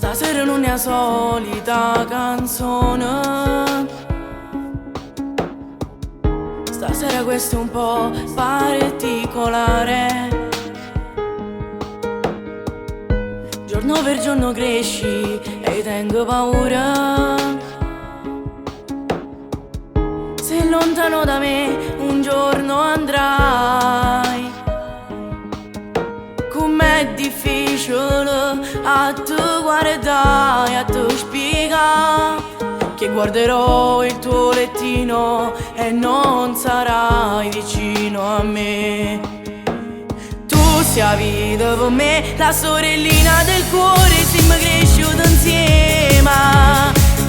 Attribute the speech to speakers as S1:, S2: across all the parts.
S1: Stasera non è la solita canzone, stasera questo è un po' particolare. Giorno per giorno cresci e tengo paura. Se lontano da me un giorno andrai, com'è difficile a te guardare, a te spiegare che guarderò il tuo lettino e non sarai vicino a me. Tu sei la vita per me, la sorellina del cuore, siamo cresciuti insieme.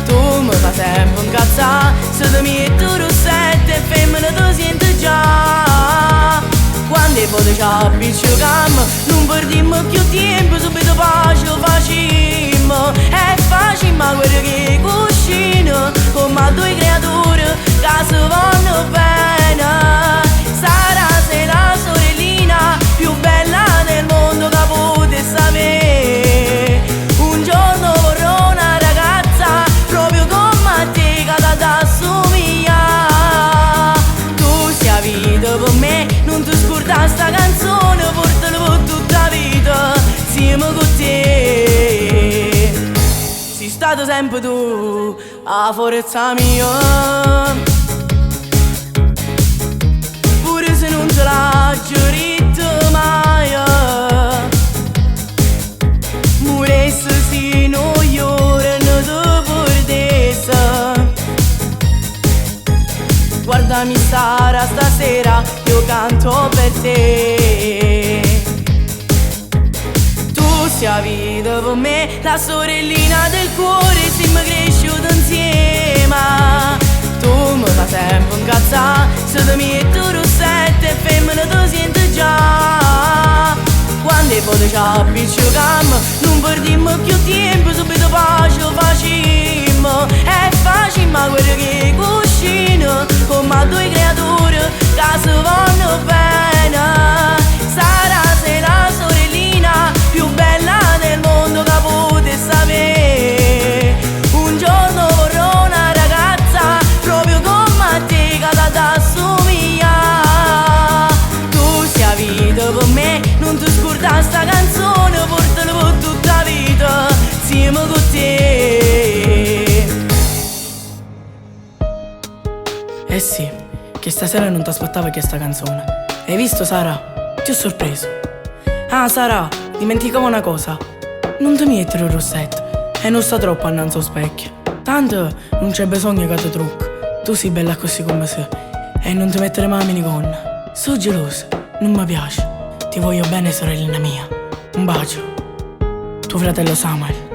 S1: Tu mi fai sempre incazzare, se ti metti rossetto e femmina ti senti già. Quando poi ci appicciocammo, non perdiamo più tempo, subito pace facimmo. E facimmo quello che cuscino, come due creature che si vanno bene. Sarà sei la sorellina più bella del mondo che potessi avere. Un giorno vorrò una ragazza proprio come te che ti assomiglia. Tu sei la vita per me, non ti scordare sta canzone, portala per tutta la vita, siamo con te. Sei stato sempre tu, a forza mia. Pure se non te l'ho giurito mai, moresse se non io non ti perdesse. Guardami Sara, stasera io canto per te. Tu sei la vita per me, la sorellina del cuore, siamo cresciuti insieme. Tu mi fai sempre incazzare, se ti metti rossetto e femmina ti senti già. Quando poi ci appicciocammo, non perdiamo più tempo, subito pace facimmo. E facimmo quello che cuscino, come due creature che si vanno bene. Sarà sei la sorellina più bella del mondo che potessi avere. Un giorno vorrò una ragazza proprio come te che ti assomiglia. Tu sei la vita per me, non ti scordare sta canzone, portala per tutta la vita, siamo con te. Eh sì, che stasera non ti aspettavo questa canzone. Hai visto Sara? Ti ho sorpreso. Ah Sara, dimenticavo una cosa. Non ti mettere il rossetto e non sta troppo annanzi allo specchio. Tanto non c'è bisogno che ti trucchi. Tu sei bella così come sei. E non ti mettere mai la minigonna. Sono gelosa, non mi piace. Ti voglio bene sorellina mia. Un bacio. Tuo fratello Samuel.